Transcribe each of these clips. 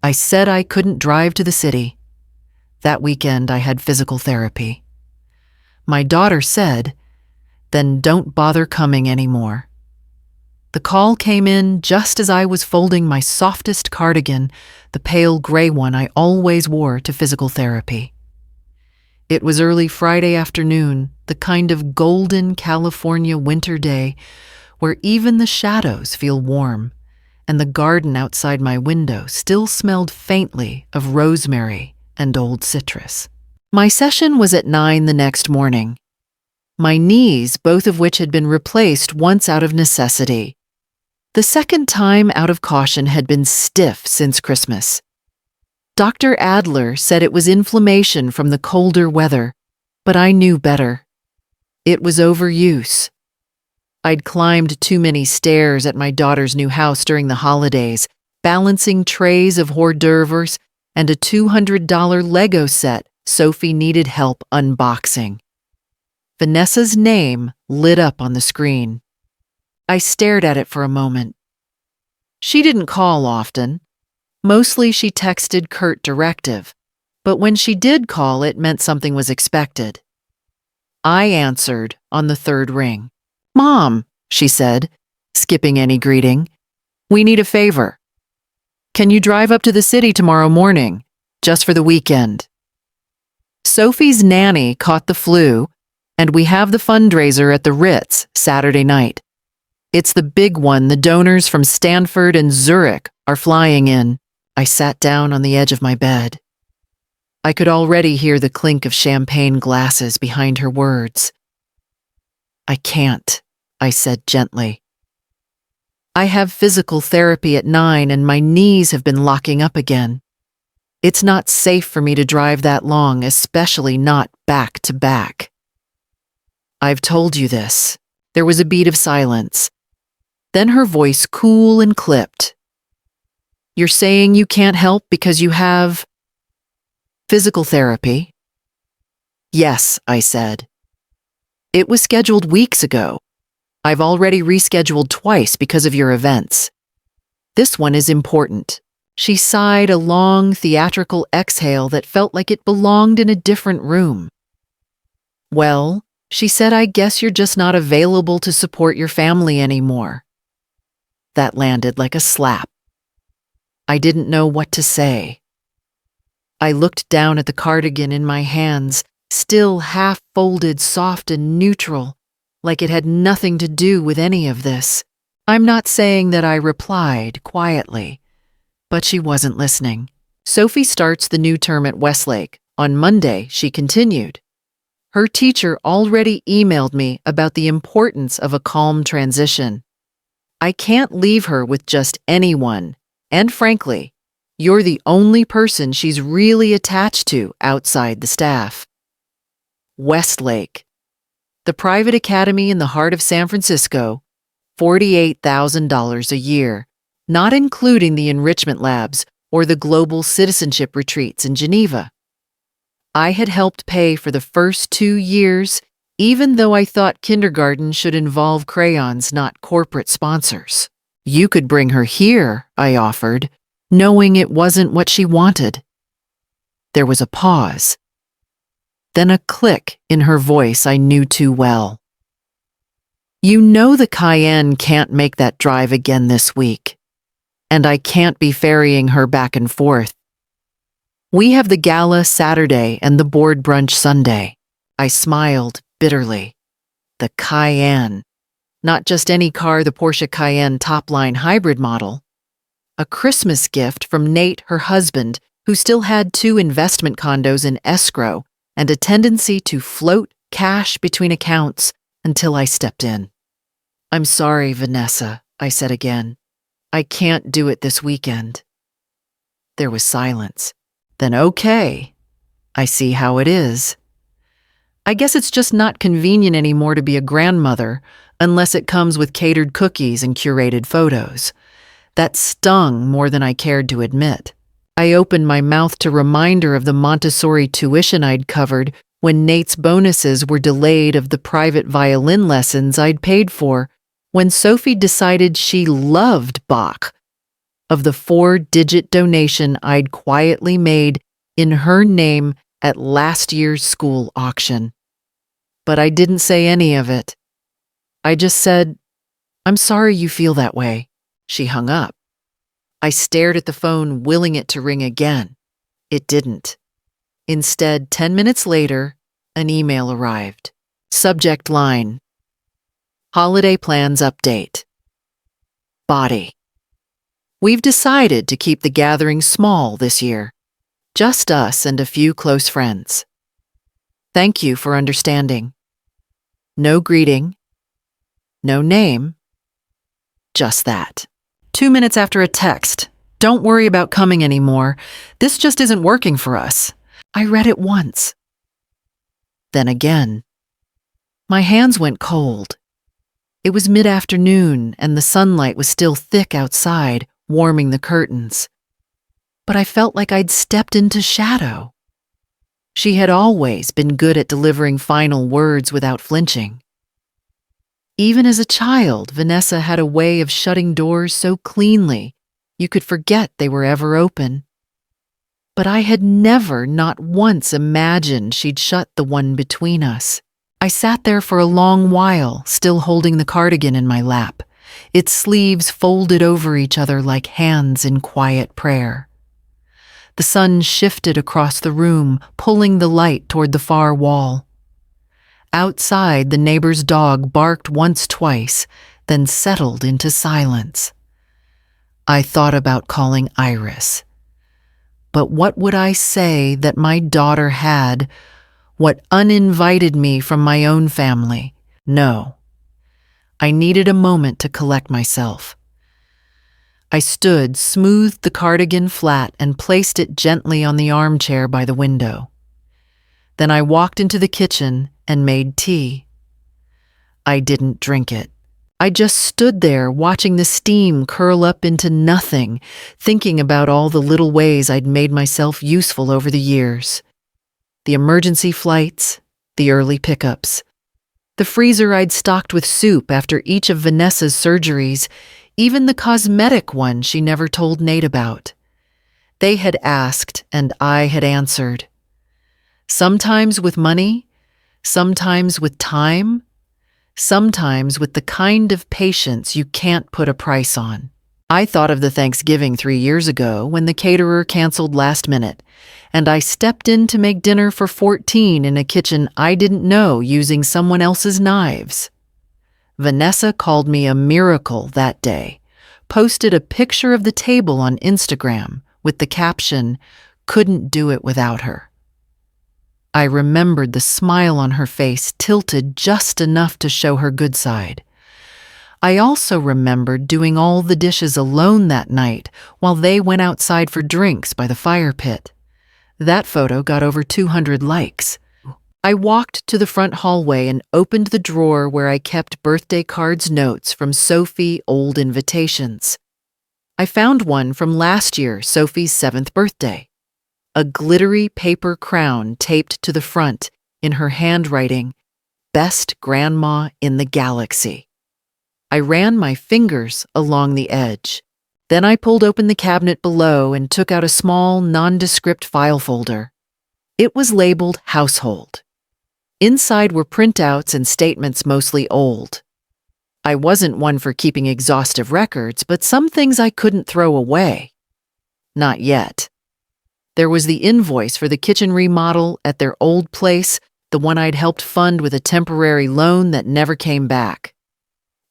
I said I couldn't drive to the city. That weekend, I had physical therapy. My daughter said, "Then don't bother coming anymore." The call came in just as I was folding my softest cardigan, the pale gray one I always wore to physical therapy. It was early Friday afternoon, the kind of golden California winter day where even the shadows feel warm, and the garden outside my window still smelled faintly of rosemary and old citrus. My session was at 9 the next morning. My knees, both of which had been replaced once out of necessity. The second time out of caution had been stiff since Christmas. Dr. Adler said it was inflammation from the colder weather, but I knew better. It was overuse. I'd climbed too many stairs at my daughter's new house during the holidays, balancing trays of hors d'oeuvres and a $200 Lego set Sophie needed help unboxing. Vanessa's name lit up on the screen. I stared at it for a moment. She didn't call often. Mostly she texted curt directive, but when she did call, it meant something was expected. I answered on the third ring. "Mom," she said, skipping any greeting, "we need a favor. Can you drive up to the city tomorrow morning, just for the weekend? Sophie's nanny caught the flu, and we have the fundraiser at the Ritz Saturday night. It's the big one the donors from Stanford and Zurich are flying in." I sat down on the edge of my bed. I could already hear the clink of champagne glasses behind her words. "I can't," I said gently. "I have physical therapy at 9 and my knees have been locking up again. It's not safe for me to drive that long, especially not back to back." "I've told you this." There was a beat of silence. Then her voice cool and clipped. "You're saying you can't help because you have physical therapy?" "Yes," I said. "It was scheduled weeks ago. I've already rescheduled twice because of your events. This one is important." She sighed a long, theatrical exhale that felt like it belonged in a different room. "Well," she said, "I guess you're just not available to support your family anymore." That landed like a slap. I didn't know what to say. I looked down at the cardigan in my hands, still half-folded, soft and neutral, like it had nothing to do with any of this. I'm not saying that I replied quietly, but she wasn't listening. "Sophie starts the new term at Westlake. On Monday," she continued. "Her teacher already emailed me about the importance of a calm transition. I can't leave her with just anyone. And frankly, you're the only person she's really attached to outside the staff." Westlake, the private academy in the heart of San Francisco, $48,000 a year, not including the enrichment labs or the global citizenship retreats in Geneva. I had helped pay for the first 2 years, even though I thought kindergarten should involve crayons, not corporate sponsors. "You could bring her here," I offered, knowing it wasn't what she wanted. There was a pause. Then a click in her voice I knew too well. "You know the Cayenne can't make that drive again this week, and I can't be ferrying her back and forth. We have the gala Saturday and the board brunch Sunday." I smiled bitterly. The Cayenne. Not just any car, the Porsche Cayenne top-line hybrid model. A Christmas gift from Nate, her husband, who still had 2 investment condos in escrow and a tendency to float cash between accounts until I stepped in. "I'm sorry, Vanessa," I said again. "I can't do it this weekend." There was silence. "Then okay. I see how it is. I guess it's just not convenient anymore to be a grandmother unless it comes with catered cookies and curated photos." That stung more than I cared to admit. I opened my mouth to remind her of the Montessori tuition I'd covered when Nate's bonuses were delayed of the private violin lessons I'd paid for, when Sophie decided she loved Bach. of the 4-digit donation I'd quietly made in her name at last year's school auction. But I didn't say any of it. I just said, "I'm sorry you feel that way." She hung up. I stared at the phone, willing it to ring again. It didn't. Instead, 10 minutes later, an email arrived. Subject line: Holiday plans update. Body: We've decided to keep the gathering small this year. Just us and a few close friends. Thank you for understanding. No greeting. No name. Just that. 2 minutes after a text: "Don't worry about coming anymore. This just isn't working for us." I read it once. Then again. My hands went cold. It was mid-afternoon and the sunlight was still thick outside, warming the curtains. But I felt like I'd stepped into shadow. She had always been good at delivering final words without flinching. Even as a child, Vanessa had a way of shutting doors so cleanly you could forget they were ever open. But I had never, not once, imagined she'd shut the one between us. I sat there for a long while, still holding the cardigan in my lap, its sleeves folded over each other like hands in quiet prayer. The sun shifted across the room, pulling the light toward the far wall. Outside, the neighbor's dog barked twice, then settled into silence. I thought about calling Iris. But what would I say that my daughter had, what uninvited me from my own family? No. I needed a moment to collect myself. I stood, smoothed the cardigan flat, and placed it gently on the armchair by the window. Then I walked into the kitchen and made tea. I didn't drink it. I just stood there watching the steam curl up into nothing, thinking about all the little ways I'd made myself useful over the years. The emergency flights, the early pickups, the freezer I'd stocked with soup after each of Vanessa's surgeries, even the cosmetic one she never told Nate about. They had asked, and I had answered. Sometimes with money, sometimes with time, sometimes with the kind of patience you can't put a price on. I thought of the Thanksgiving 3 years ago when the caterer canceled last minute, and I stepped in to make dinner for 14 in a kitchen I didn't know using someone else's knives. Vanessa called me a miracle that day, posted a picture of the table on Instagram with the caption, "Couldn't do it without her." I remembered the smile on her face tilted just enough to show her good side. I also remembered doing all the dishes alone that night while they went outside for drinks by the fire pit. That photo got over 200 likes. I walked to the front hallway and opened the drawer where I kept birthday cards notes from Sophie old invitations. I found one from last year, Sophie's 7th birthday. A glittery paper crown taped to the front, in her handwriting, "Best Grandma in the Galaxy." I ran my fingers along the edge. Then I pulled open the cabinet below and took out a small, nondescript file folder. It was labeled Household. Inside were printouts and statements mostly old. I wasn't one for keeping exhaustive records, but some things I couldn't throw away. Not yet. There was the invoice for the kitchen remodel at their old place, the one I'd helped fund with a temporary loan that never came back.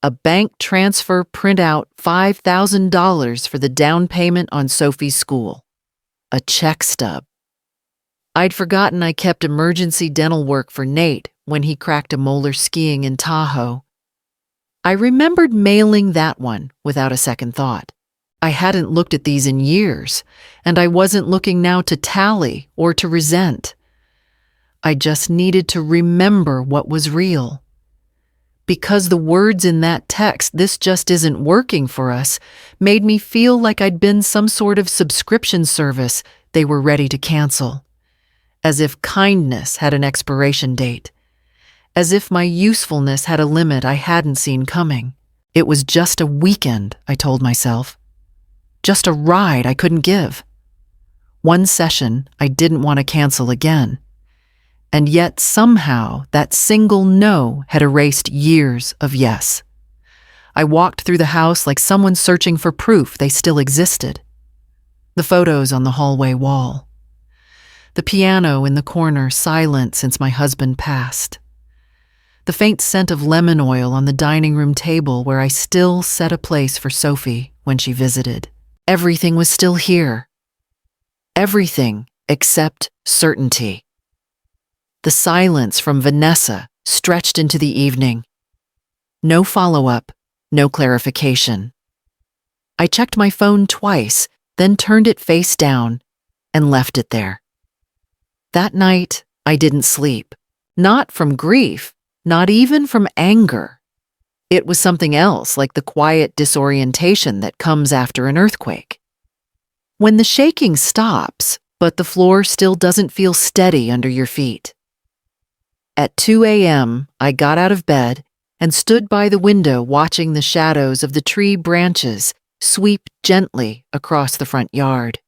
A bank transfer printout $5,000 for the down payment on Sophie's school. A check stub. I'd forgotten I kept emergency dental work for Nate when he cracked a molar skiing in Tahoe. I remembered mailing that one without a second thought. I hadn't looked at these in years, and I wasn't looking now to tally or to resent. I just needed to remember what was real. Because the words in that text, "This just isn't working for us," made me feel like I'd been some sort of subscription service they were ready to cancel. As if kindness had an expiration date. As if my usefulness had a limit I hadn't seen coming. It was just a weekend, I told myself. just a ride I couldn't give. One session I didn't want to cancel again. And yet somehow that single no had erased years of yes. I walked through the house like someone searching for proof they still existed. The photos on the hallway wall. The piano in the corner silent since my husband passed. The faint scent of lemon oil on the dining room table where I still set a place for Sophie when she visited. Everything was still here. Everything except certainty. The silence from Vanessa stretched into the evening. No follow-up, no clarification. I checked my phone twice, then turned it face down and left it there. That night, I didn't sleep. Not from grief, not even from anger. It was something else, like the quiet disorientation that comes after an earthquake. When the shaking stops, but the floor still doesn't feel steady under your feet. At 2 a.m., I got out of bed and stood by the window watching the shadows of the tree branches sweep gently across the front yard.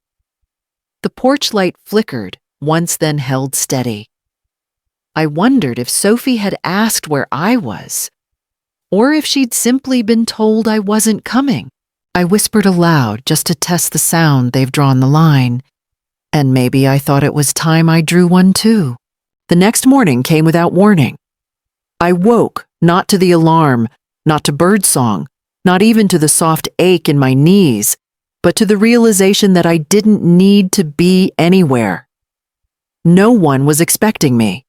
The porch light flickered, once then held steady. I wondered if Sophie had asked where I was, or if she'd simply been told I wasn't coming. I whispered aloud just to test the sound they've drawn the line, and maybe I thought it was time I drew one too. The next morning came without warning. I woke, not to the alarm, not to birdsong, not even to the soft ache in my knees, but to the realization that I didn't need to be anywhere. No one was expecting me.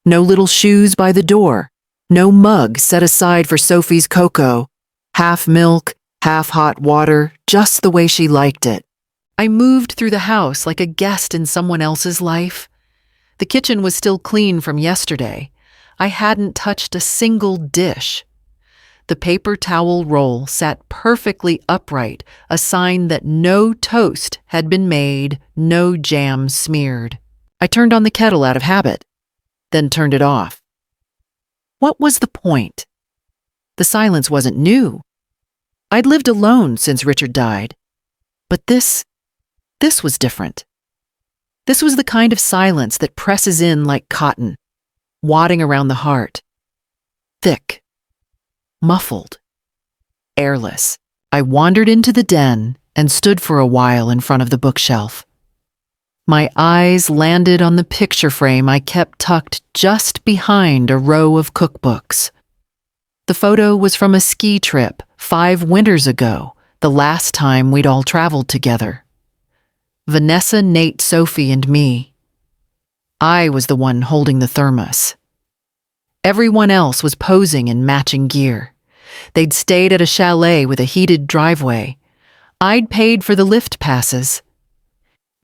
No little shoes by the door. No mug set aside for Sophie's cocoa. Half milk, half hot water, just the way she liked it. I moved through the house like a guest in someone else's life. The kitchen was still clean from yesterday. I hadn't touched a single dish. The paper towel roll sat perfectly upright, a sign that no toast had been made, no jam smeared. I turned on the kettle out of habit, then turned it off. What was the point? The silence wasn't new. I'd lived alone since Richard died. But this was different. This was the kind of silence that presses in like cotton, wadding around the heart. Thick, muffled, airless. I wandered into the den and stood for a while in front of the bookshelf. My eyes landed on the picture frame I kept tucked just behind a row of cookbooks. The photo was from a ski trip 5 winters ago, the last time we'd all traveled together. Vanessa, Nate, Sophie, and me. I was the one holding the thermos. Everyone else was posing in matching gear. They'd stayed at a chalet with a heated driveway. I'd paid for the lift passes.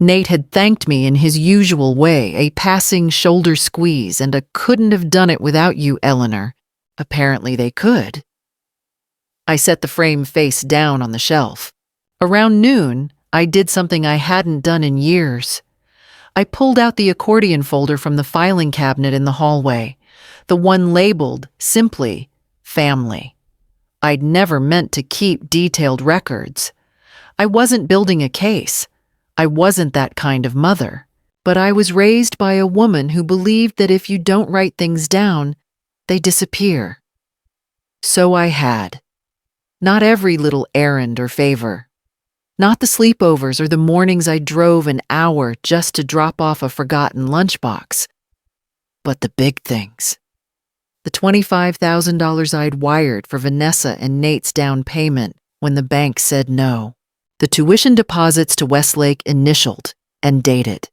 Nate had thanked me in his usual way, a passing shoulder squeeze, and a couldn't have done it without you, Eleanor. Apparently they could. I set the frame face down on the shelf. Around noon, I did something I hadn't done in years. I pulled out the accordion folder from the filing cabinet in the hallway, the one labeled simply family. I'd never meant to keep detailed records. I wasn't building a case. I wasn't that kind of mother. But I was raised by a woman who believed that if you don't write things down, they disappear. So I had. Not every little errand or favor. Not the sleepovers or the mornings I drove an hour just to drop off a forgotten lunchbox. But the big things. The $25,000 I'd wired for Vanessa and Nate's down payment when the bank said no. The tuition deposits to Westlake initialed and dated.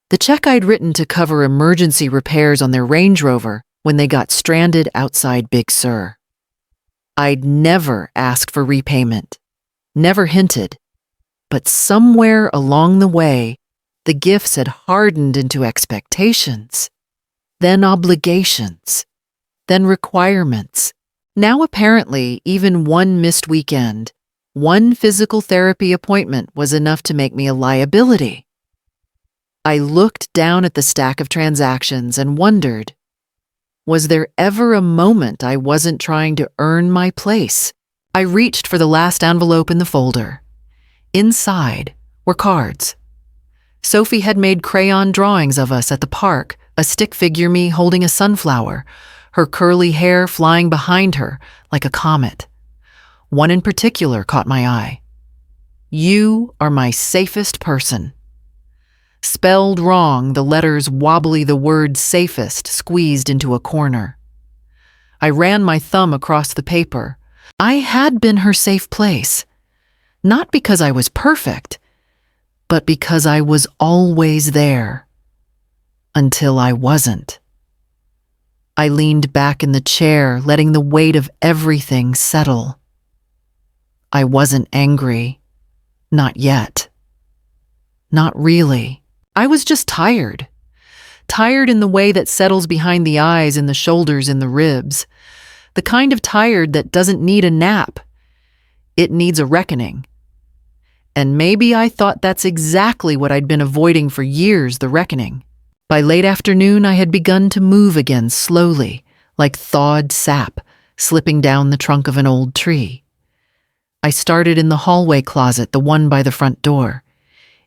The check I'd written to cover emergency repairs on their Range Rover when they got stranded outside Big Sur. I'd never asked for repayment, never hinted, but somewhere along the way, the gifts had hardened into expectations, then obligations, then requirements. Now apparently even one missed weekend, one physical therapy appointment was enough to make me a liability. I looked down at the stack of transactions and wondered, was there ever a moment I wasn't trying to earn my place? I reached for the last envelope in the folder. Inside were cards. Sophie had made crayon drawings of us at the park, a stick figure me holding a sunflower, her curly hair flying behind her like a comet. One in particular caught my eye. "You are my safest person." Spelled wrong, the letters wobbly, the word safest squeezed into a corner. I ran my thumb across the paper. I had been her safe place, not because I was perfect, but because I was always there. Until I wasn't. I leaned back in the chair, letting the weight of everything settle. I wasn't angry. Not yet. Not really. I was just tired. Tired in the way that settles behind the eyes, in the shoulders, in the ribs. The kind of tired that doesn't need a nap. It needs a reckoning. And maybe I thought that's exactly what I'd been avoiding for years, the reckoning. By late afternoon, I had begun to move again slowly, like thawed sap slipping down the trunk of an old tree. I started in the hallway closet, the one by the front door.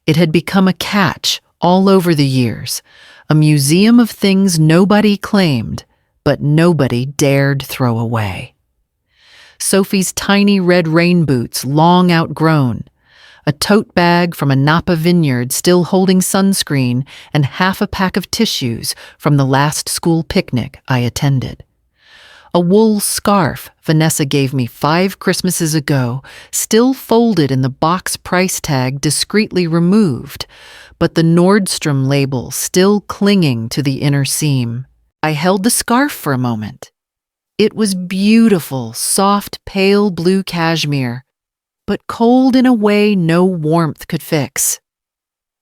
It had become a catch all over the years, a museum of things nobody claimed, but nobody dared throw away. Sophie's tiny red rain boots, long outgrown, a tote bag from a Napa vineyard still holding sunscreen, and half a pack of tissues from the last school picnic I attended. A wool scarf Vanessa gave me 5 Christmases ago, still folded in the box price tag discreetly removed, but the Nordstrom label still clinging to the inner seam. I held the scarf for a moment. It was beautiful, soft, pale blue cashmere, but cold in a way no warmth could fix.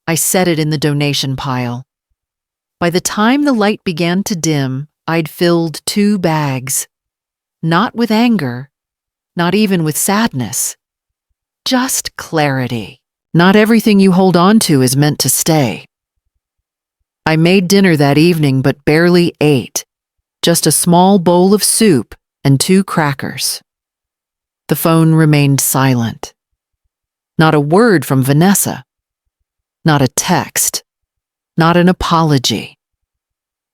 I set it in the donation pile. By the time the light began to dim, I'd filled 2 bags. Not with anger, not even with sadness. Just clarity. Not everything you hold on to is meant to stay. I made dinner that evening but barely ate. Just a small bowl of soup and 2 crackers. The phone remained silent. Not a word from Vanessa. Not a text. Not an apology.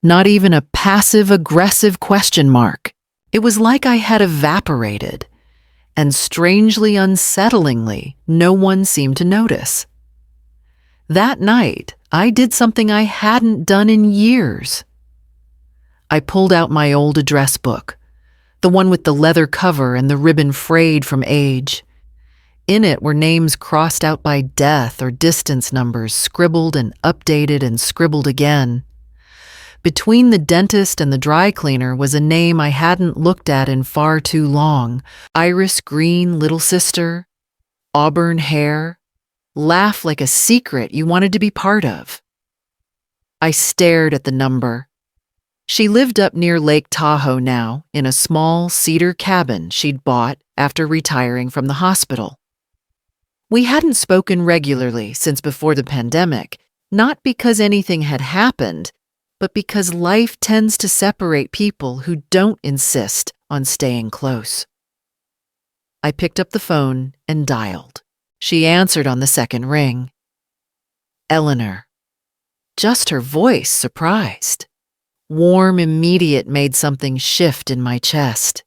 Not even a passive-aggressive question mark. It was like I had evaporated, and strangely unsettlingly, no one seemed to notice. That night, I did something I hadn't done in years. I pulled out my old address book, the one with the leather cover and the ribbon frayed from age. In it were names crossed out by death or distance numbers, scribbled and updated and scribbled again. Between the dentist and the dry cleaner was a name I hadn't looked at in far too long. Iris Green, little sister, auburn hair, laugh like a secret you wanted to be part of. I stared at the number. She lived up near Lake Tahoe now, in a small cedar cabin she'd bought after retiring from the hospital. We hadn't spoken regularly since before the pandemic, not because anything had happened, but because life tends to separate people who don't insist on staying close. I picked up the phone and dialed. She answered on the second ring. Eleanor. Just her voice surprised. Warm, immediate made something shift in my chest.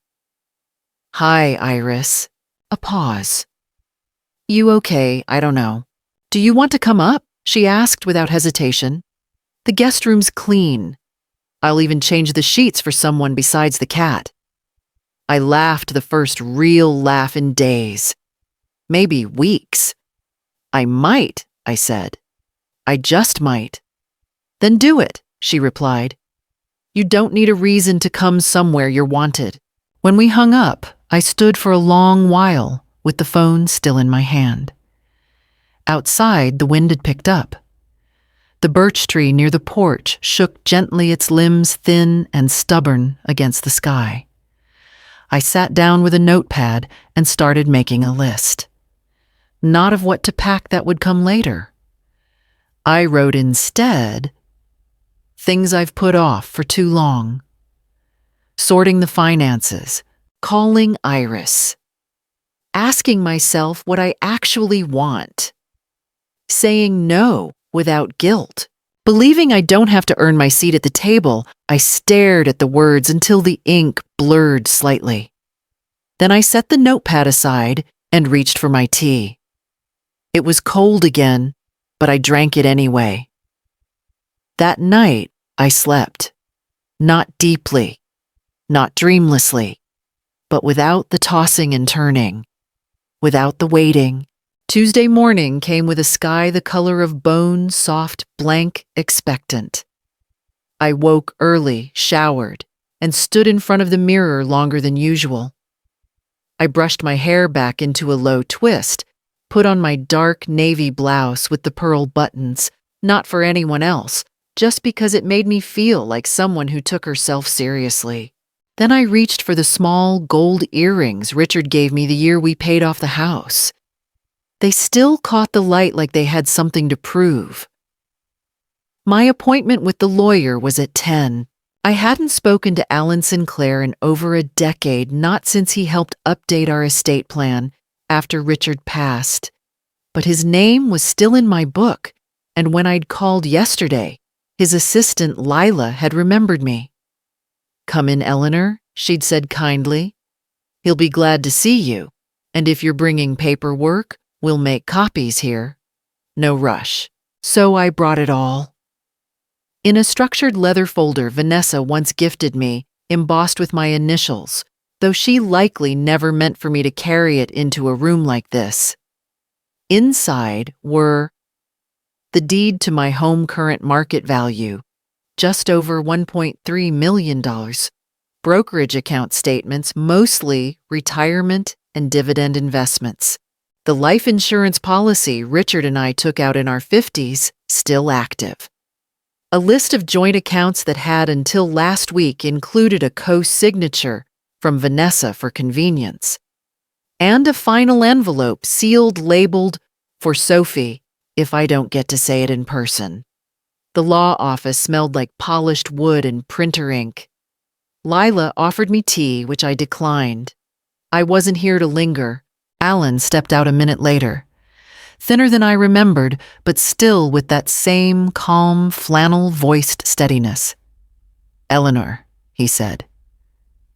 Hi, Iris. A pause. You okay? I don't know. Do you want to come up? She asked without hesitation. The guest room's clean. I'll even change the sheets for someone besides the cat. I laughed, the first real laugh in days. Maybe weeks. I might, I said. I just might. Then do it, she replied. You don't need a reason to come somewhere you're wanted. When we hung up, I stood for a long while with the phone still in my hand. Outside, the wind had picked up. The birch tree near the porch shook gently, its limbs thin and stubborn against the sky. I sat down with a notepad and started making a list. Not of what to pack that would come later. I wrote instead, things I've put off for too long. Sorting the finances, calling Iris. asking myself what I actually want, saying no without guilt. Believing I don't have to earn my seat at the table, I stared at the words until the ink blurred slightly. Then I set the notepad aside and reached for my tea. It was cold again, but I drank it anyway. That night, I slept. Not deeply, not dreamlessly, but without the tossing and turning, without the waiting. Tuesday morning came with a sky the color of bone, soft, blank, expectant. I woke early, showered, and stood in front of the mirror longer than usual. I brushed my hair back into a low twist, put on my dark navy blouse with the pearl buttons, not for anyone else, just because it made me feel like someone who took herself seriously. Then I reached for the small gold earrings Richard gave me the year we paid off the house. They still caught the light like they had something to prove. My appointment with the lawyer was at 10. I hadn't spoken to Alan Sinclair in over a decade, not since he helped update our estate plan after Richard passed. But his name was still in my book, and when I'd called yesterday, his assistant Lila had remembered me. "Come in, Eleanor," she'd said kindly. "He'll be glad to see you, and if you're bringing paperwork, we'll make copies here. No rush." So I brought it all. In a structured leather folder Vanessa once gifted me, embossed with my initials, though she likely never meant for me to carry it into a room like this. Inside were the deed to my home current market value, just over $1.3 million, brokerage account statements, mostly retirement and dividend investments, the life insurance policy Richard and I took out in our 50s, still active, a list of joint accounts that had until last week included a co-signature from Vanessa for convenience, and a final envelope sealed labeled "For Sophie, if I don't get to say it in person." The law office smelled like polished wood and printer ink. Lila offered me tea, which I declined. I wasn't here to linger. Alan stepped out a minute later, thinner than I remembered, but still with that same calm, flannel-voiced steadiness. "Eleanor," he said,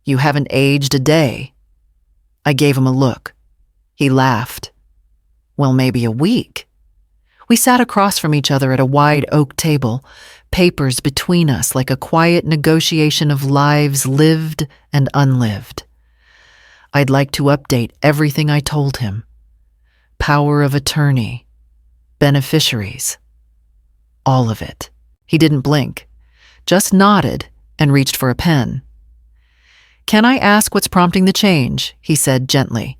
"you haven't aged a day." I gave him a look. He laughed. "Well, maybe a week." We sat across from each other at a wide oak table, papers between us like a quiet negotiation of lives lived and unlived. I'd like to update everything I told him. Power of attorney, beneficiaries, all of it. He didn't blink, just nodded and reached for a pen. "Can I ask what's prompting the change?" he said gently.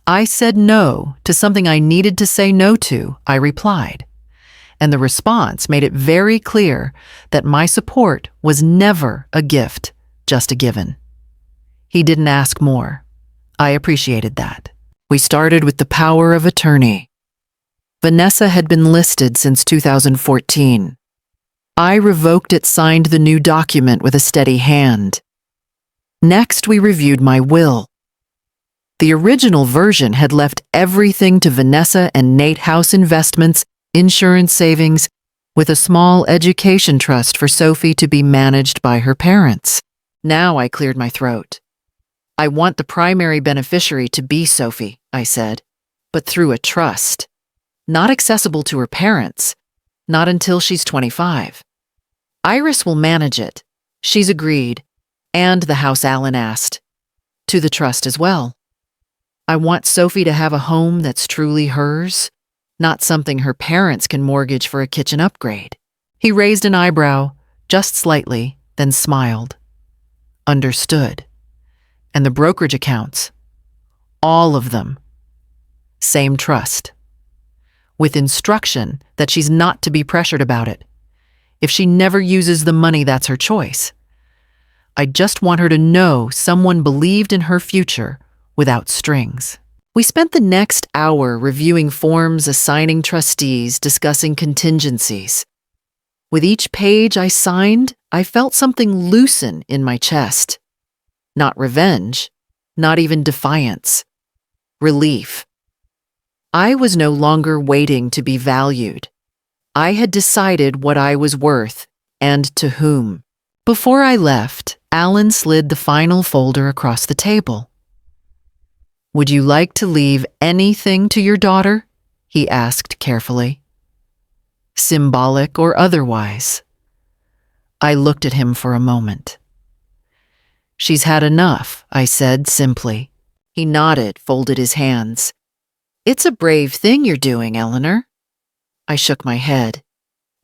I said no to something I needed to say no to, I replied, and the response made it very clear that my support was never a gift, just a given. He didn't ask more. I appreciated that. We started with the power of attorney. Vanessa had been listed since 2014. I revoked it, signed the new document with a steady hand. Next, we reviewed my will. The original version had left everything to Vanessa and Nate House investments, insurance savings, with a small education trust for Sophie to be managed by her parents. Now I cleared my throat. I want the primary beneficiary to be Sophie, I said, but through a trust. Not accessible to her parents, not until she's 25. Iris will manage it. She's agreed, and the house Alan asked. To the trust as well. I want Sophie to have a home that's truly hers, not something her parents can mortgage for a kitchen upgrade. He raised an eyebrow, just slightly, then smiled. Understood. And the brokerage accounts? All of them. Same trust. With instruction that she's not to be pressured about it. If she never uses the money, that's her choice. I just want her to know someone believed in her future without strings. We spent the next hour reviewing forms, assigning trustees, discussing contingencies. With each page I signed, I felt something loosen in my chest. Not revenge, not even defiance. relief. I was no longer waiting to be valued. I had decided what I was worth and to whom. Before I left, Alan slid the final folder across the table. "Would you like to leave anything to your daughter?" he asked carefully. "Symbolic or otherwise?" I looked at him for a moment. "She's had enough," I said simply. He nodded, folded his hands. "It's a brave thing you're doing, Eleanor." I shook my head.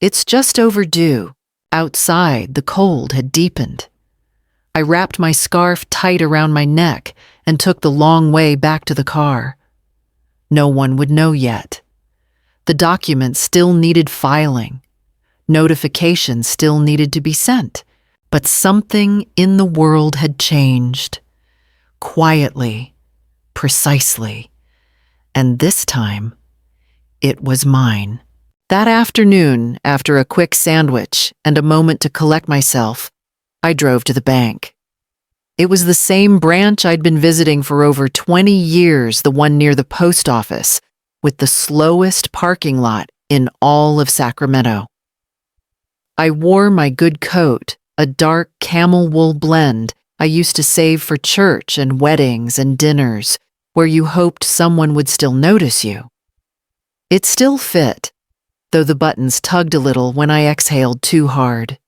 "It's just overdue." Outside, the cold had deepened. I wrapped my scarf tight around my neck and took the long way back to the car. No one would know yet. The documents still needed filing. Notifications still needed to be sent. But something in the world had changed. Quietly, precisely. And this time, it was mine. That afternoon, after a quick sandwich and a moment to collect myself, I drove to the bank. It was the same branch I'd been visiting for over 20 years, the one near the post office, with the slowest parking lot in all of Sacramento. I wore my good coat, a dark camel wool blend I used to save for church and weddings and dinners, where you hoped someone would still notice you. It still fit, though the buttons tugged a little when I exhaled too hard.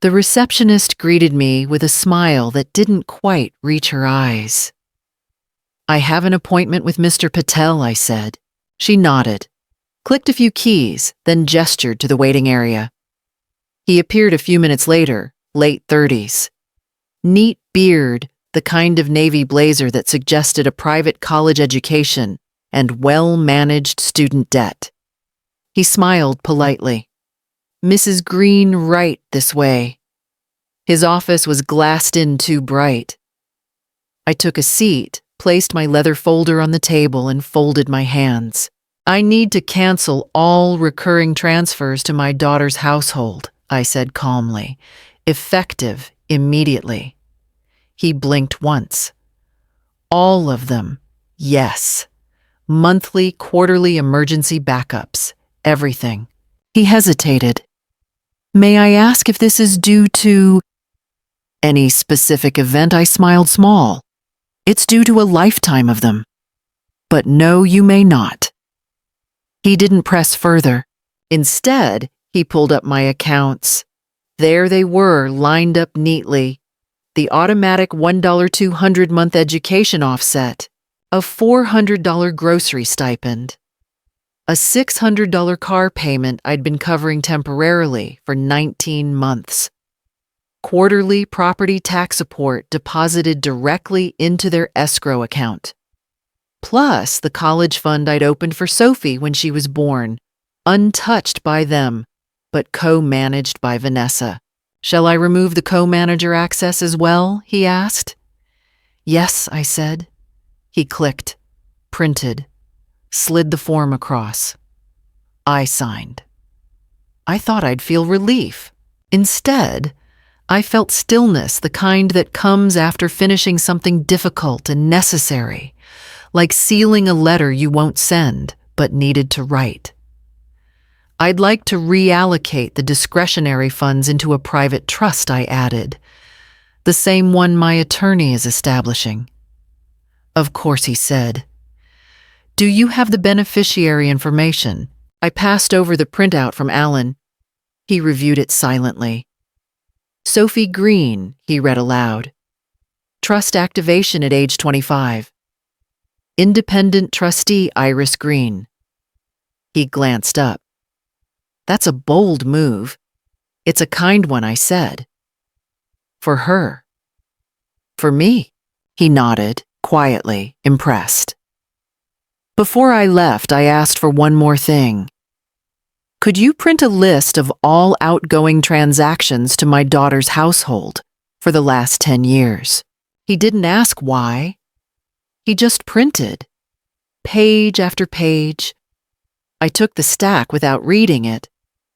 The receptionist greeted me with a smile that didn't quite reach her eyes. "I have an appointment with Mr. Patel," I said. She nodded, clicked a few keys, then gestured to the waiting area. He appeared a few minutes later, late 30s. Neat beard, the kind of navy blazer that suggested a private college education, and well-managed student debt. He smiled politely. "Mrs. Green, right this way." His office was glassed in too bright. I took a seat, placed my leather folder on the table, and folded my hands. "I need to cancel all recurring transfers to my daughter's household," I said calmly, "effective immediately." He blinked once. "All of them, yes. Monthly, quarterly emergency backups, everything." He hesitated. "May I ask if this is due to any specific event?" I smiled small. "It's due to a lifetime of them." "But no, you may not." He didn't press further. Instead, he pulled up my accounts. There they were, lined up neatly. The automatic $1 month education offset, a $400 grocery stipend, a $600 car payment I'd been covering temporarily for 19 months, quarterly property tax support deposited directly into their escrow account, plus the college fund I'd opened for Sophie when she was born, untouched by them, but co-managed by Vanessa. "Shall I remove the co-manager access as well?" he asked. "Yes," I said. He clicked, printed, slid the form across. I signed. I thought I'd feel relief. Instead, I felt stillness, the kind that comes after finishing something difficult and necessary, like sealing a letter you won't send but needed to write. "I'd like to reallocate the discretionary funds into a private trust," I added, "the same one my attorney is establishing." "Of course," he said. "Do you have the beneficiary information?" I passed over the printout from Alan. He reviewed it silently. "Sophie Green," he read aloud. "Trust activation at age 25. Independent trustee Iris Green." He glanced up. "That's a bold move. It's a kind one," I said. "For her." "For me," he nodded, quietly, impressed. Before I left, I asked for one more thing. "Could you print a list of all outgoing transactions to my daughter's household for the last 10 years? He didn't ask why. He just printed, page after page. I took the stack without reading it,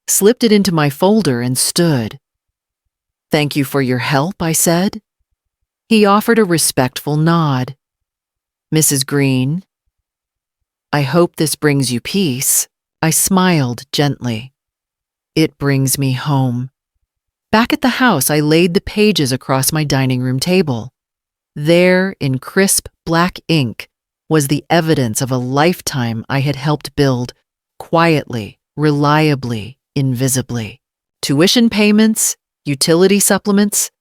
slipped it into my folder, and stood. "Thank you for your help," I said. He offered a respectful nod. Mrs. Green, I hope this brings you peace. I smiled gently. It brings me home. Back at the house, I laid the pages across my dining room table. There, in crisp black ink, was the evidence of a lifetime I had helped build, quietly, reliably, invisibly. Tuition payments, utility supplements,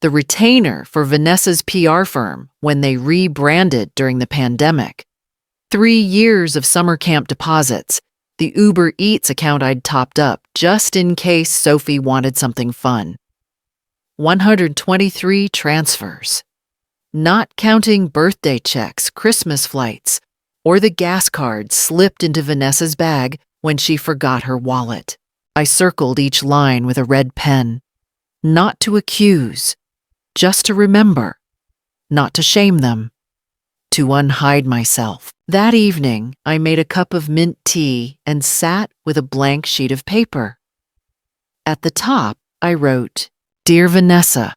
the retainer for Vanessa's PR firm when they rebranded during the pandemic, 3 years of summer camp deposits, the Uber Eats account I'd topped up just in case Sophie wanted something fun. 123 transfers. Not counting birthday checks, Christmas flights, or the gas card slipped into Vanessa's bag when she forgot her wallet. I circled each line with a red pen. Not to accuse, just to remember. Not to shame them. To unhide myself. That evening, I made a cup of mint tea and sat with a blank sheet of paper. At the top, I wrote, "Dear Vanessa,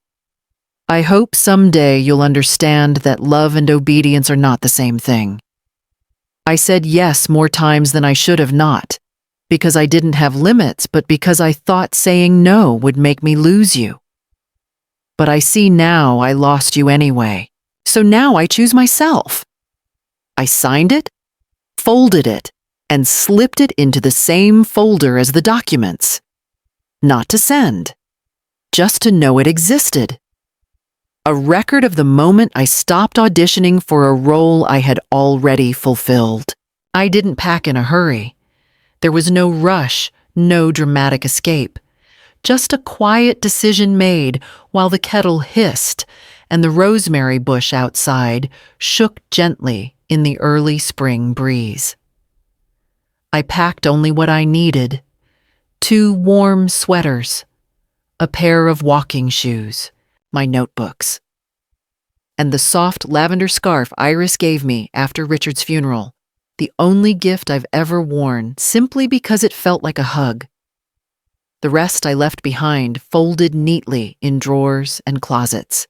I hope someday you'll understand that love and obedience are not the same thing. I said yes more times than I should have not, because I didn't have limits, but because I thought saying no would make me lose you. But I see now I lost you anyway, so now I choose myself." I signed it, folded it, and slipped it into the same folder as the documents. Not to send, just to know it existed. A record of the moment I stopped auditioning for a role I had already fulfilled. I didn't pack in a hurry. There was no rush, no dramatic escape. Just a quiet decision made while the kettle hissed and the rosemary bush outside shook gently in the early spring breeze. I packed only what I needed: 2 warm sweaters, a pair of walking shoes, my notebooks, and the soft lavender scarf Iris gave me after Richard's funeral, the only gift I've ever worn simply because it felt like a hug. The rest I left behind, folded neatly in drawers and closets.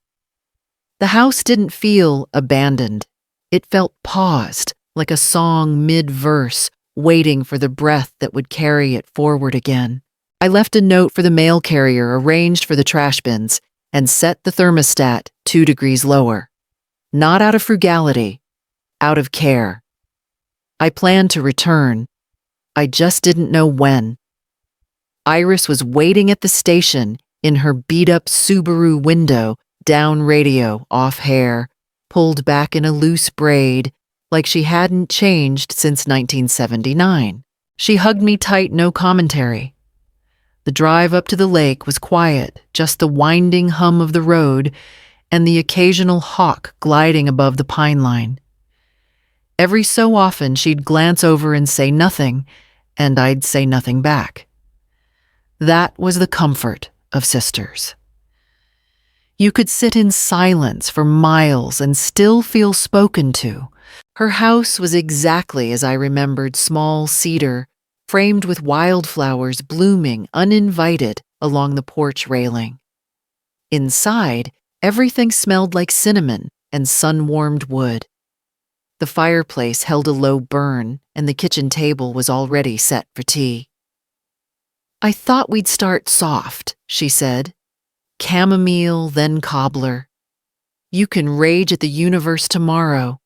The house didn't feel abandoned. It felt paused, like a song mid-verse, waiting for the breath that would carry it forward again. I left a note for the mail carrier arranged for the trash bins and set the thermostat 2 degrees lower. Not out of frugality, out of care. I planned to return. I just didn't know when. Iris was waiting at the station in her beat-up Subaru window, down radio, off hair, pulled back in a loose braid, like she hadn't changed since 1979. She hugged me tight, no commentary. The drive up to the lake was quiet, just the winding hum of the road and the occasional hawk gliding above the pine line. Every so often she'd glance over and say nothing, and I'd say nothing back. That was the comfort of sisters. You could sit in silence for miles and still feel spoken to. Her house was exactly as I remembered: small cedar, framed with wildflowers blooming uninvited along the porch railing. Inside, everything smelled like cinnamon and sun-warmed wood. The fireplace held a low burn, and the kitchen table was already set for tea. "I thought we'd start soft," she said. "Chamomile, then cobbler. You can rage at the universe tomorrow."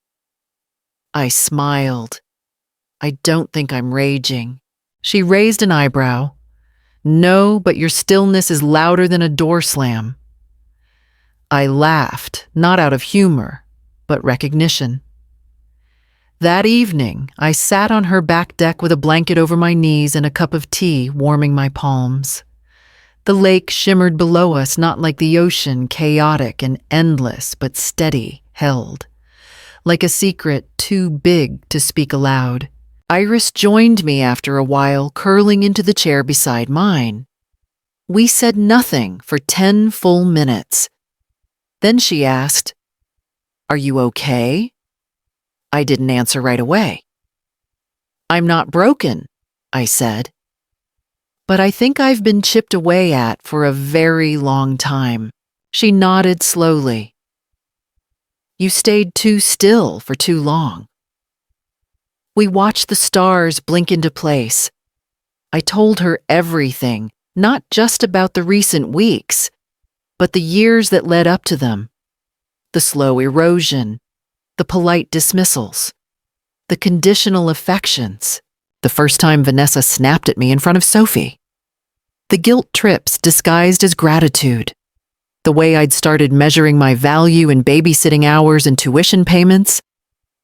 I smiled. "I don't think I'm raging." She raised an eyebrow. "No, but your stillness is louder than a door slam." I laughed, not out of humor, but recognition. That evening, I sat on her back deck with a blanket over my knees and a cup of tea warming my palms. The lake shimmered below us, not like the ocean, chaotic and endless, but steady, held. Like a secret too big to speak aloud. Iris joined me after a while, curling into the chair beside mine. We said nothing for 10 full minutes. Then she asked, "Are you okay?" I didn't answer right away. "I'm not broken," I said. "But I think I've been chipped away at for a very long time." She nodded slowly. You stayed too still for too long. We watched the stars blink into place. I told her everything, not just about the recent weeks, but the years that led up to them. The slow erosion, the polite dismissals, the conditional affections, the first time Vanessa snapped at me in front of Sophie, the guilt trips disguised as gratitude, the way I'd started measuring my value in babysitting hours and tuition payments,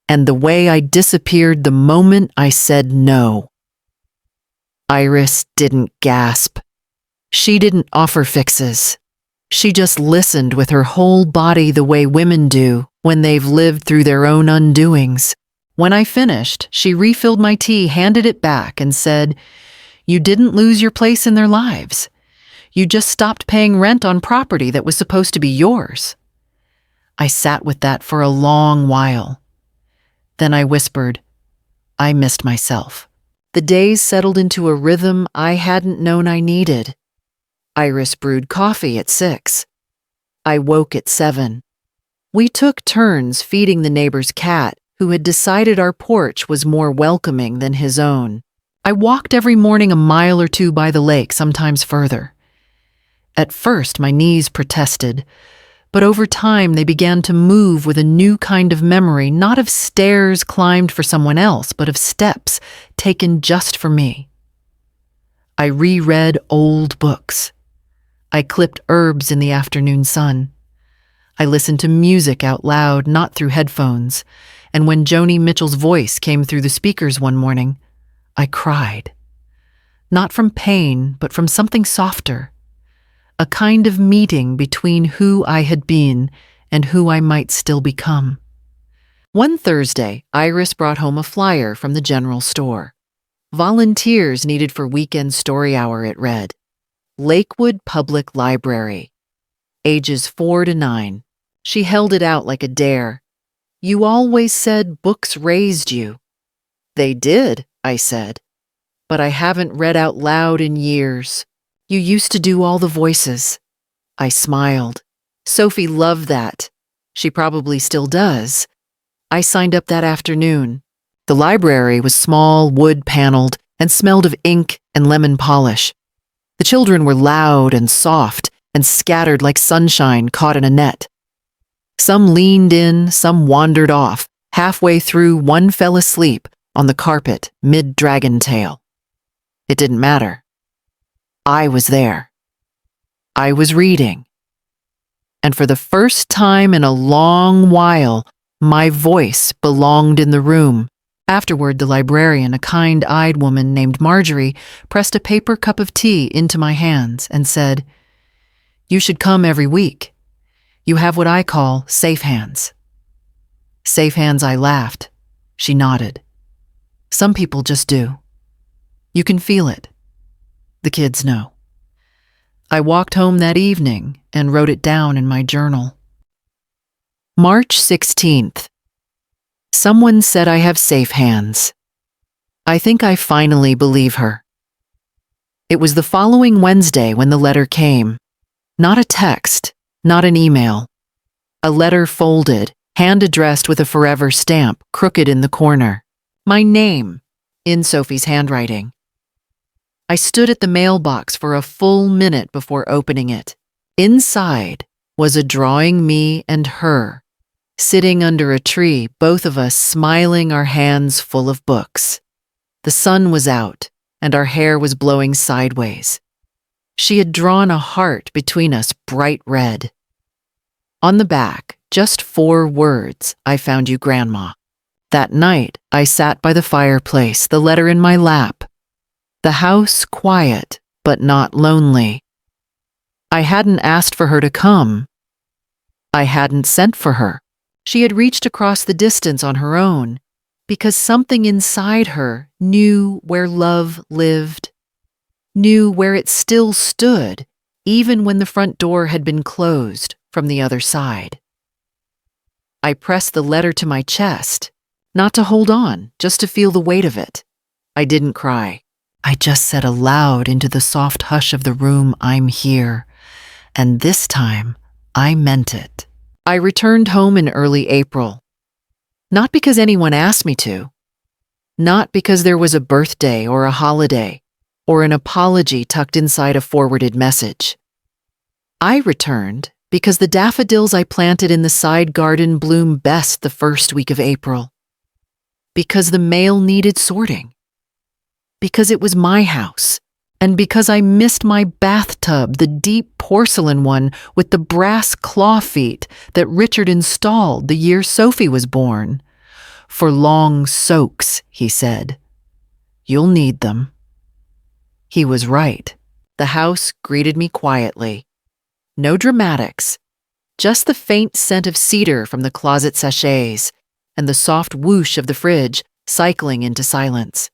and the way I disappeared the moment I said no. Iris didn't gasp. She didn't offer fixes. She just listened with her whole body the way women do when they've lived through their own undoings. When I finished, she refilled my tea, handed it back, and said, "You didn't lose your place in their lives. You just stopped paying rent on property that was supposed to be yours." I sat with that for a long while. Then I whispered, "I missed myself." The days settled into a rhythm I hadn't known I needed. Iris brewed coffee at 6. I woke at 7. We took turns feeding the neighbor's cat, who had decided our porch was more welcoming than his own. I walked every morning a mile or two by the lake, sometimes further. At first, my knees protested, but over time they began to move with a new kind of memory, not of stairs climbed for someone else, but of steps taken just for me. I reread old books. I clipped herbs in the afternoon sun. I listened to music out loud, not through headphones, and when Joni Mitchell's voice came through the speakers one morning, I cried. Not from pain, but from something softer. A kind of meeting between who I had been and who I might still become. One Thursday, Iris brought home a flyer from the general store. Volunteers needed for weekend story hour, it read. Lakewood Public Library. Ages 4 to 9. She held it out like a dare. "You always said books raised you." "They did," I said. "But I haven't read out loud in years. You used to do all the voices." I smiled. Sophie loved that. She probably still does. I signed up that afternoon. The library was small, wood-paneled, and smelled of ink and lemon polish. The children were loud and soft and scattered like sunshine caught in a net. Some leaned in, some wandered off. Halfway through, one fell asleep on the carpet mid-dragon tail. It didn't matter. I was there. I was reading. And for the first time in a long while, my voice belonged in the room. Afterward, the librarian, a kind-eyed woman named Marjorie, pressed a paper cup of tea into my hands and said, "You should come every week. You have what I call safe hands." Safe hands, I laughed. She nodded. Some people just do. You can feel it. The kids know. I walked home that evening and wrote it down in my journal. March 16th. Someone said I have safe hands. I think I finally believe her. It was the following Wednesday when the letter came. Not a text, not an email. A letter folded, hand-addressed with a forever stamp, crooked in the corner. My name, in Sophie's handwriting. I stood at the mailbox for a full minute before opening it. Inside was a drawing me and her, sitting under a tree, both of us smiling, our hands full of books. The sun was out, and our hair was blowing sideways. She had drawn a heart between us, bright red. On the back, just 4 words, "I found you, Grandma." That night, I sat by the fireplace, the letter in my lap. The house quiet, but not lonely. I hadn't asked for her to come. I hadn't sent for her. She had reached across the distance on her own, because something inside her knew where love lived, knew where it still stood, even when the front door had been closed from the other side. I pressed the letter to my chest, not to hold on, just to feel the weight of it. I didn't cry. I just said aloud into the soft hush of the room, "I'm here." And this time, I meant it. I returned home in early April. Not because anyone asked me to. Not because there was a birthday or a holiday or an apology tucked inside a forwarded message. I returned because the daffodils I planted in the side garden bloom best the first week of April. Because the mail needed sorting. Because it was my house. And because I missed my bathtub, the deep porcelain one with the brass claw feet that Richard installed the year Sophie was born. For long soaks, he said. You'll need them. He was right. The house greeted me quietly. No dramatics, just the faint scent of cedar from the closet sachets and the soft whoosh of the fridge cycling into silence.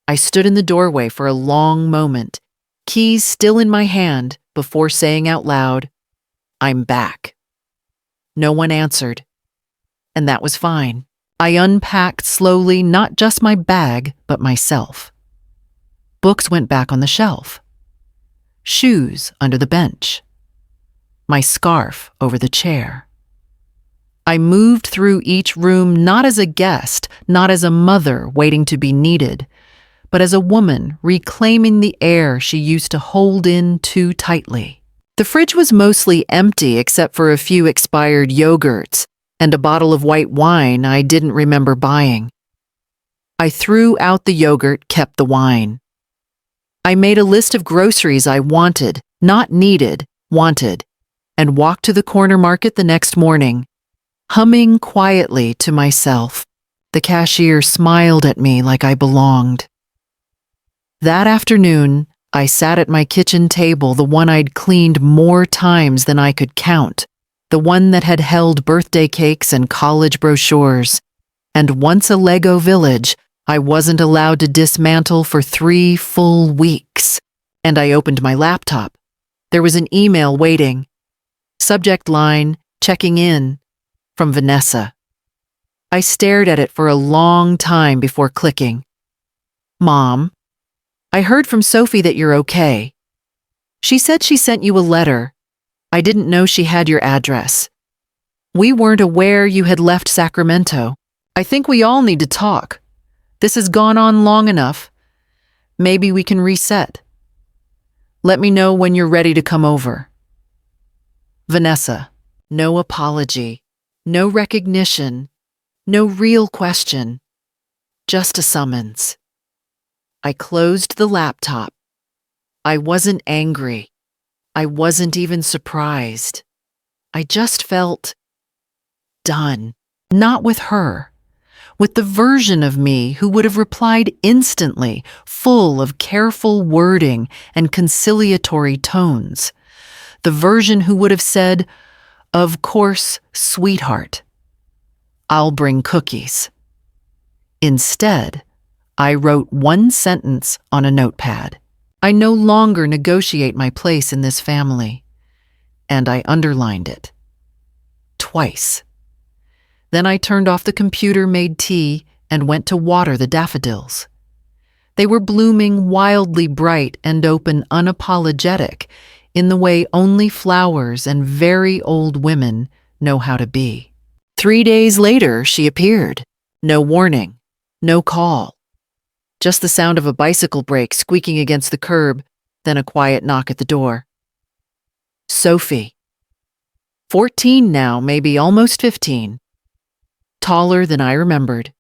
I stood in the doorway for a long moment, keys still in my hand, before saying out loud, "I'm back." No one answered, and that was fine. I unpacked slowly, not just my bag, but myself. Books went back on the shelf. Shoes under the bench. My scarf over the chair. I moved through each room not as a guest, not as a mother waiting to be needed, but as a woman reclaiming the air she used to hold in too tightly. The fridge was mostly empty except for a few expired yogurts and a bottle of white wine I didn't remember buying. I threw out the yogurt, kept the wine. I made a list of groceries I wanted, not needed, wanted, and walked to the corner market the next morning, humming quietly to myself. The cashier smiled at me like I belonged. That afternoon, I sat at my kitchen table, the one I'd cleaned more times than I could count, the one that had held birthday cakes and college brochures, and once a Lego village I wasn't allowed to dismantle for 3 full weeks. And I opened my laptop. There was an email waiting. Subject line, checking in, from Vanessa. I stared at it for a long time before clicking. Mom, I heard from Sophie that you're okay. She said she sent you a letter. I didn't know she had your address. We weren't aware you had left Sacramento. I think we all need to talk. This has gone on long enough. Maybe we can reset. Let me know when you're ready to come over. Vanessa, no apology, no recognition, no real question, just a summons. I closed the laptop. I wasn't angry. I wasn't even surprised. I just felt done. Not with her. With the version of me who would have replied instantly, full of careful wording and conciliatory tones. The version who would have said, "Of course, sweetheart. I'll bring cookies." Instead, I wrote one sentence on a notepad. I no longer negotiate my place in this family. And I underlined it. Twice. Then I turned off the computer, made tea, and went to water the daffodils. They were blooming wildly bright and open, unapologetic, in the way only flowers and very old women know how to be. 3 days later, she appeared. No warning, no call. Just the sound of a bicycle brake squeaking against the curb, then a quiet knock at the door. Sophie. 14 now, maybe almost 15. Taller than I remembered.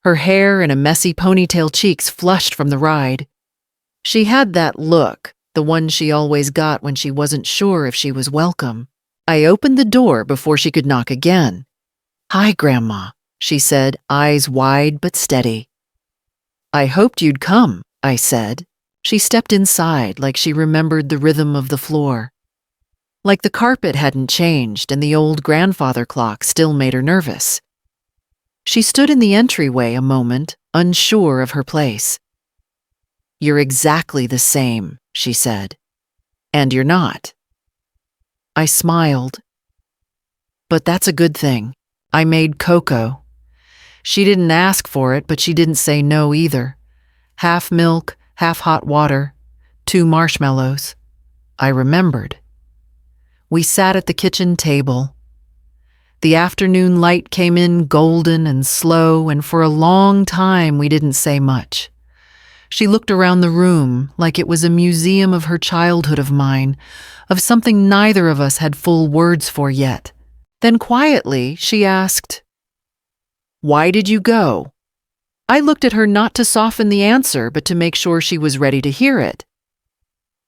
Her hair and a messy ponytail, cheeks flushed from the ride. She had that look, the one she always got when she wasn't sure if she was welcome. I opened the door before she could knock again. "Hi, Grandma," she said, eyes wide but steady. "I hoped you'd come," I said. She stepped inside like she remembered the rhythm of the floor. Like the carpet hadn't changed and the old grandfather clock still made her nervous. She stood in the entryway a moment, unsure of her place. "You're exactly the same," she said. "And you're not." I smiled. "But that's a good thing. I made cocoa. She didn't ask for it, but she didn't say no either. Half milk, half hot water, 2 marshmallows." I remembered. We sat at the kitchen table, The afternoon light came in golden and slow, and for a long time we didn't say much. She looked around the room like it was a museum of her childhood of mine, of something neither of us had full words for yet. Then quietly she asked, "Why did you go?" I looked at her not to soften the answer, but to make sure she was ready to hear it.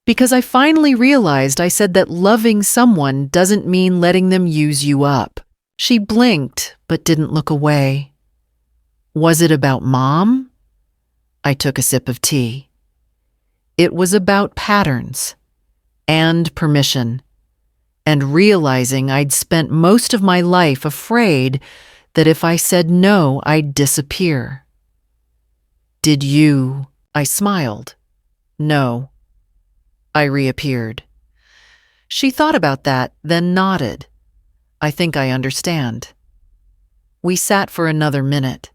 Because I finally realized I said that loving someone doesn't mean letting them use you up. She blinked, but didn't look away. Was it about Mom? I took a sip of tea. It was about patterns and permission, and realizing I'd spent most of my life afraid that if I said no, I'd disappear. Did you? I smiled. No. I reappeared. She thought about that, then nodded. I think I understand. We sat for another minute.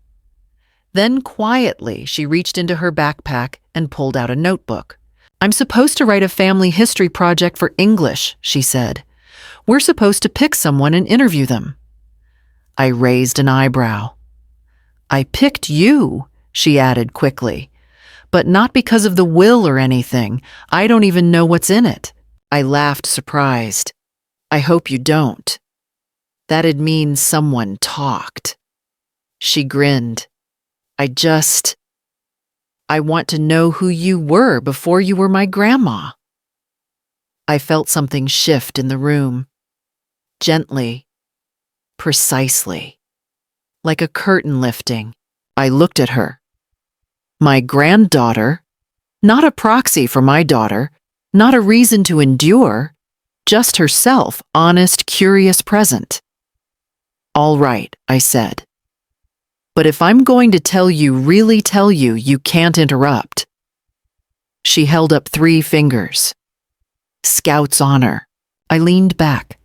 Then quietly, she reached into her backpack and pulled out a notebook. "I'm supposed to write a family history project for English," she said. "We're supposed to pick someone and interview them." I raised an eyebrow. "I picked you," she added quickly. "But not because of the will or anything. I don't even know what's in it." I laughed, surprised. "I hope you don't. That'd mean someone talked." She grinned. I want to know who you were before you were my grandma." I felt something shift in the room. Gently, precisely, like a curtain lifting. I looked at her. My granddaughter, not a proxy for my daughter, not a reason to endure, just herself, honest, curious, present. "All right," I said. "But if I'm going to tell you, really tell you, you can't interrupt." She held up 3 fingers. Scout's honor. I leaned back.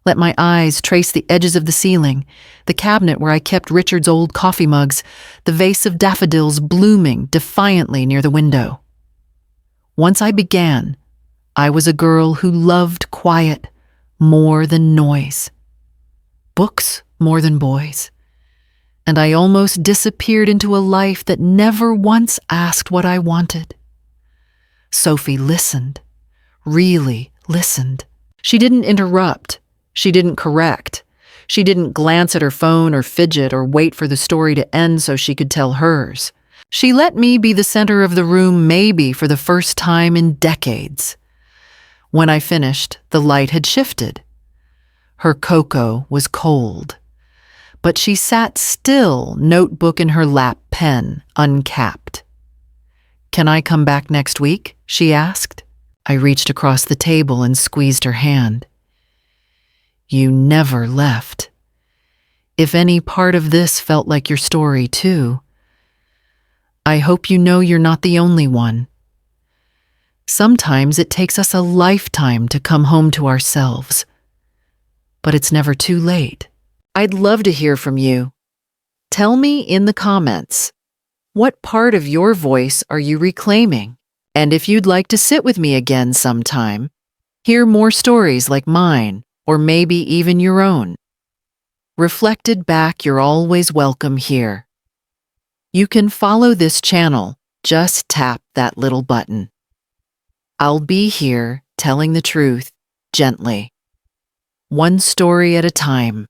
Let my eyes trace the edges of the ceiling, the cabinet where I kept Richard's old coffee mugs, the vase of daffodils blooming defiantly near the window. Once I began, I was a girl who loved quiet more than noise, books more than boys, and I almost disappeared into a life that never once asked what I wanted. Sophie listened, really listened. She didn't interrupt. She didn't correct. She didn't glance at her phone or fidget or wait for the story to end so she could tell hers. She let me be the center of the room, maybe for the first time in decades. When I finished, the light had shifted. Her cocoa was cold, but she sat still, notebook in her lap, pen uncapped. "Can I come back next week?" she asked. I reached across the table and squeezed her hand. You never left. If any part of this felt like your story too, I hope you know you're not the only one. Sometimes it takes us a lifetime to come home to ourselves, but it's never too late. I'd love to hear from you. Tell me in the comments, what part of your voice are you reclaiming? And if you'd like to sit with me again sometime, hear more stories like mine, or maybe even your own. Reflected back, you're always welcome here. You can follow this channel, just tap that little button. I'll be here telling the truth, gently. One story at a time.